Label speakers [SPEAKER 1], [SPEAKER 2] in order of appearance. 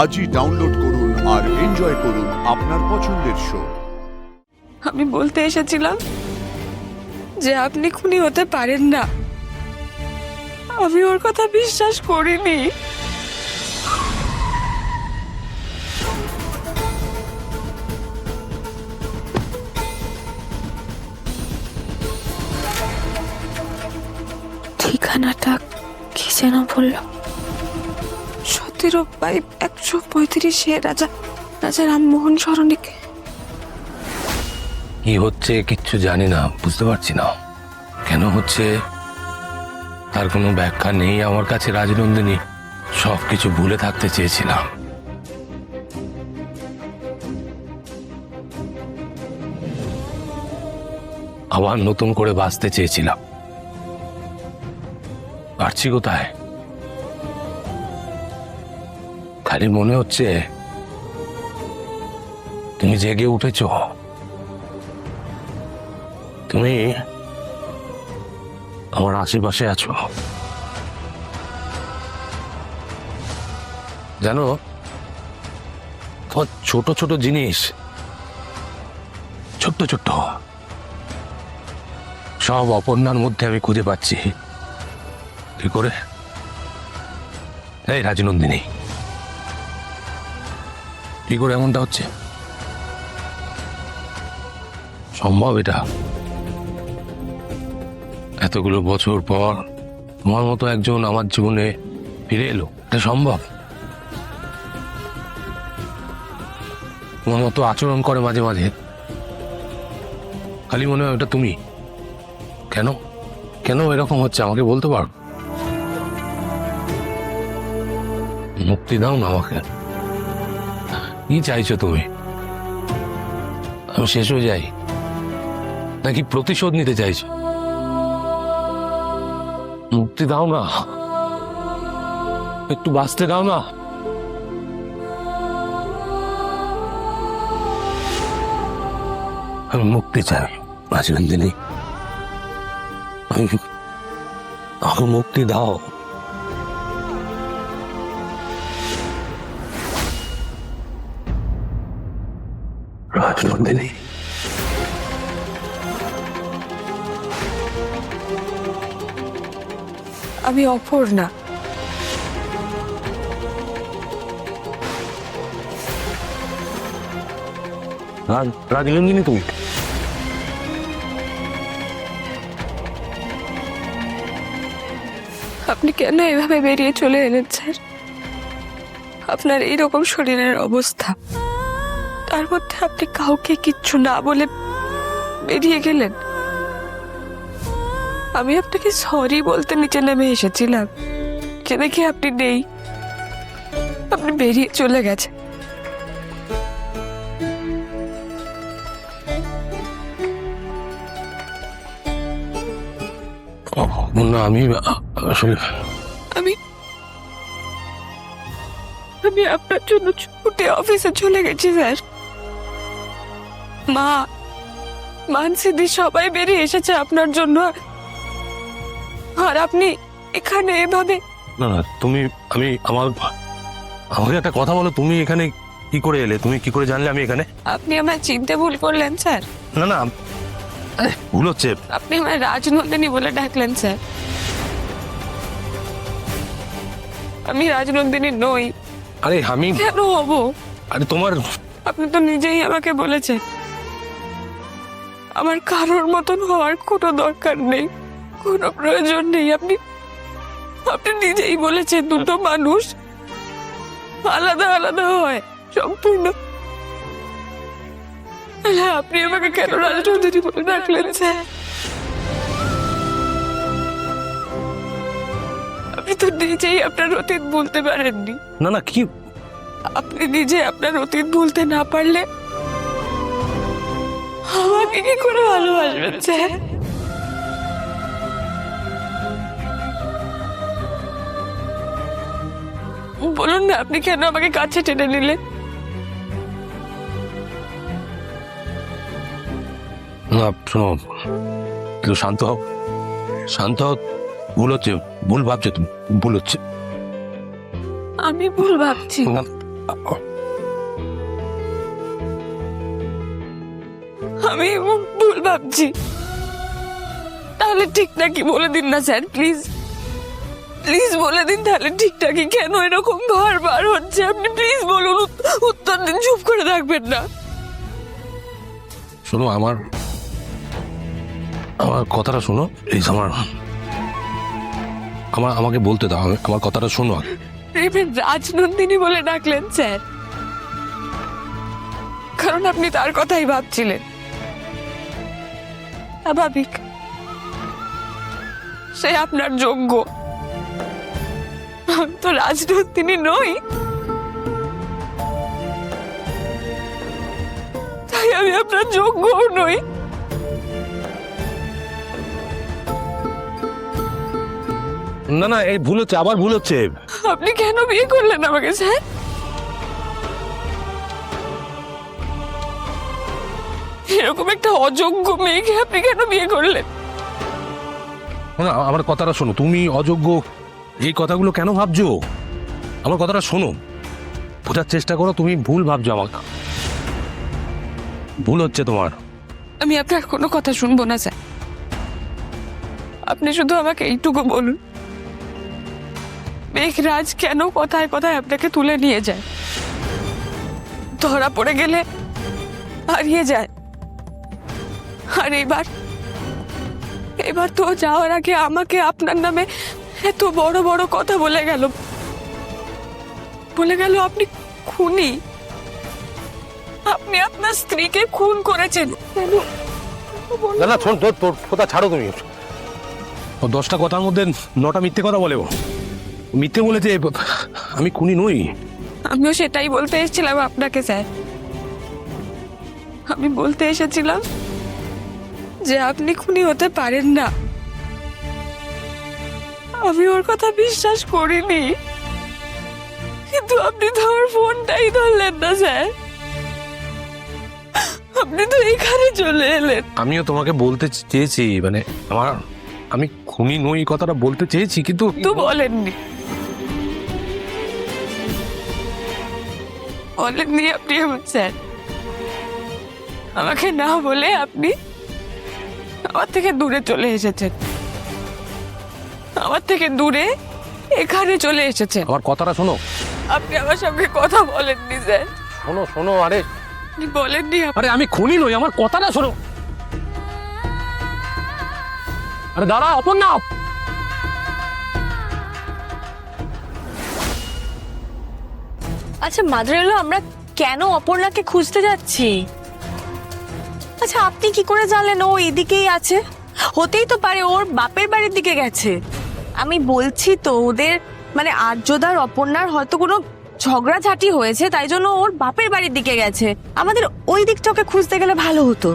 [SPEAKER 1] আজই ডাউনলোড করুন আর এনজয় করুন আপনার পছন্দের শো।
[SPEAKER 2] আমি বলতে এসেছিলাম যে আপনি খুনি হতে পারেন না। আমি ওর কথা বিশ্বাস করিনি। ঠিকানাটা কি যেন বলল? 17/135 রাজা রামমোহন সরণিকে।
[SPEAKER 3] কি হচ্ছে কিচ্ছু জানি না, বুঝতে পারছি না কেন হচ্ছে, তার কোনো ব্যাখ্যা নেই আমার কাছে। রাজনন্দিনী, সবকিছু ভুলে থাকতে চেয়েছিলাম। আবার নতুন করে বাঁচতে চেয়েছিলাম, পারছি কোথায়? খালি মনে হচ্ছে তুমি জেগে উঠেছো, তুমি আমার আশেপাশে আছো। জানো, তোমার ছোট ছোট জিনিস, ছোট্ট ছোট্ট সব অপর্ণার মধ্যে আমি খুঁজে পাচ্ছি। কি করে? এই রাজনন্দিনী, কি করে এমনটা হচ্ছে? সম্ভব এটা? এতগুলো বছর পর তোমার মতো একজন আমার জীবনে ফিরে এলো, এটা সম্ভব? তোমার মতো আচরণ করে মাঝে মাঝে, খালি মনে হয় ওটা তুমি। কেন কেন এরকম হচ্ছে আমাকে বলতে পারো? মুক্তি দাও না আমাকে। কি চাইছো তুমি? আমি শেষ হয়ে যাই নাকি প্রতিশোধ নিতে চাইছো? মুক্তি দাও না, একটু বাঁচতে দাও না। আমি মুক্তি চাই রাজনন্দিনী, আমাকে মুক্তি দাও। রাজনন্দিনী,
[SPEAKER 2] আমি অপর্ণা।
[SPEAKER 3] রাজনন্দিনী তুমি?
[SPEAKER 2] আপনি কেন এভাবে বেরিয়ে চলে এলেন স্যার? আপনার এইরকম শরীরের অবস্থা, তার মধ্যে আপনি কাউকে কিচ্ছু না বলে বেরিয়ে গেলেন। আমি আপনাকে সরি বলতে নিচে নেমে এসেছিলাম, যে দেখি আপনি নেই, আপনি বেরিয়ে চলে গেছে।
[SPEAKER 3] না, আমি আসলে
[SPEAKER 2] আমি আমি আপনার জন্য ছুটে অফিসে চলে গেছি স্যার। মা, মানসিদি সবাই বেরিয়ে এসেছে আপনার জন্য, আর আপনি এখানে এভাবে।
[SPEAKER 3] না না, তুমি আমাকে একটা কথা বলো, তুমি এখানে কি করে এলে? তুমি কি করে জানলে আমি এখানে?
[SPEAKER 2] আপনি আমায় চিনতে ভুল করলেন স্যার।
[SPEAKER 3] না না, ভুল হচ্ছে।
[SPEAKER 2] আপনি আমায় রাজনন্দিনী বলে ডাকলেন স্যার। আমি রাজনন্দিনী নই।
[SPEAKER 3] আরে আমি
[SPEAKER 2] কেন হব?
[SPEAKER 3] আরে তোমার,
[SPEAKER 2] আপনি তো নিজেই আমাকে বলেছেন আমার কারোর মতন হওয়ার কোনো দরকার নেই, কোনো প্রয়োজন নেই। আপনি আপনি নিজেই বলেছেন দুটো মানুষ আলাদা আলাদা হয় সম্পূর্ণ। আপনি আমাকে কেন রাজনন্দিনী বলে ডাকলেন স্যার? আপনি তো নিজেই আপনার অতীত ভুলতে পারেননি।
[SPEAKER 3] না না, কি
[SPEAKER 2] আপনি নিজে আপনার অতীত ভুলতে না পারলে আমাকে কি করে ভালোবাসবেন স্যার? বলুন না, আপনি কেন আমাকে কাছে টেনে নিলেন?
[SPEAKER 3] না শোনো, একটু শান্ত হও, শান্ত হও। ভুল হচ্ছে, ভুল ভাবছো তুমি, ভুল হচ্ছে।
[SPEAKER 2] আমি ভুল ভাবছি? আমি ভুল ভাবছি। তাহলে ঠিকটা কি বলে দিন না স্যার, প্লিজ প্লিজ বলে দিন তাহলে ঠিকটা কি, কেন এরকম বারবার হচ্ছে? আপনি প্লিজ বলুন, উত্তর দিন, চুপ করে থাকবেন না।
[SPEAKER 3] শোনো, আমার কথাটা শোনো প্লিজ। আমাকে বলতে দাও, আমার কথাটা শোনো।
[SPEAKER 2] প্রেমের রাজনন্দিনী বলে ডাকলেন স্যার, কারণ আপনি তার কথাই ভাবছিলেন। স্বাভাবিক, সে আপনার যোগ্য। আমি তো রাজনন্দিনী নই, তাই আমি আপনার যোগ্যও নই।
[SPEAKER 3] না না, এই ভুল হচ্ছে, আবার ভুল হচ্ছে।
[SPEAKER 2] আপনি কেন বিয়ে করলেন আমাকে স্যার? এরকম একটা অযোগ্য মেয়েকে আপনি কেন বিয়ে করলেন?
[SPEAKER 3] না, আমার কথাটা শোনো। তুমি অযোগ্য এই কথাগুলো কেন ভাবছো? আমার কথাটা শোনো, বোঝার চেষ্টা করো। তুমি ভুল ভাবছো, আমাকে ভুল হচ্ছে তোমার।
[SPEAKER 2] আমি আপনার কোনো কথা শুনবো না স্যার। আপনি শুধু আমাকে এইটুকু বলুন, মেঘরাজ কেন কথায় কথায় আপনাকে তুলে নিয়ে যায়? ধরা পড়ে গেলে হারিয়ে যায়। আর এবার তো যাওয়ার আগে আমাকে আপনার নামে এত বড় বড় কথা বলে গেল আপনি খুনি, আপনি আপনার স্ত্রীকে খুন করেছেন।
[SPEAKER 3] না না, শোন, তোর কথা ছাড়ো তুমি। 10টা কথার মধ্যে 9টা মিথ্যে কথা বলে। মিথ্যে বলেছে, আমি খুনি নই।
[SPEAKER 2] আমিও সেটাই বলতে এসেছিলাম আপনাকে স্যার। আমি বলতে এসেছিলাম যে আপনি খুনি হতে পারেন না। আমি ওর কথা বিশ্বাস করিনি, কিন্তু আপনি তো আমার ফোনটাই ধরলেন না স্যার। আপনি তো এখানে চলে এলেন।
[SPEAKER 3] আমিও তোমাকে বলতে চেয়েছি, মানে আমি খুনি নই কথাটা বলতে চেয়েছি, কিন্তু
[SPEAKER 2] বলেননি আপনি আমার স্যার। আমাকে না বলে আপনি আমার থেকে দূরে চলে এসেছেন, আমার থেকে দূরে এখানে চলে এসেছেন।
[SPEAKER 3] আমার কথাটা শোনো।
[SPEAKER 2] আপনি আমার সঙ্গে কথা বলেননি স্যার।
[SPEAKER 3] শোনো শোনো, আরে
[SPEAKER 2] আপনি বলেননি।
[SPEAKER 3] আরে আমি খুনি নই, আমার কথাটা শোনো। আরে দাঁড়া, অপর্ণা।
[SPEAKER 4] আচ্ছা মাদার এলো, আমরা কেন অপর্ণাকে খুঁজতে যাচ্ছি? আচ্ছা আপনি কি করে জানলেন ও এদিকেই আছে? হতেই তো পারে ওর বাপের বাড়ির দিকে গেছে। আমি বলছি তো, ওদের মানে আর্যদার অপর্ণার হয়তো কোনো ঝগড়াঝাটি হয়েছে, তাই জন্য ওর বাপের বাড়ির দিকে গেছে। আমাদের ওই দিকটাকে খুঁজতে গেলে ভালো হতো।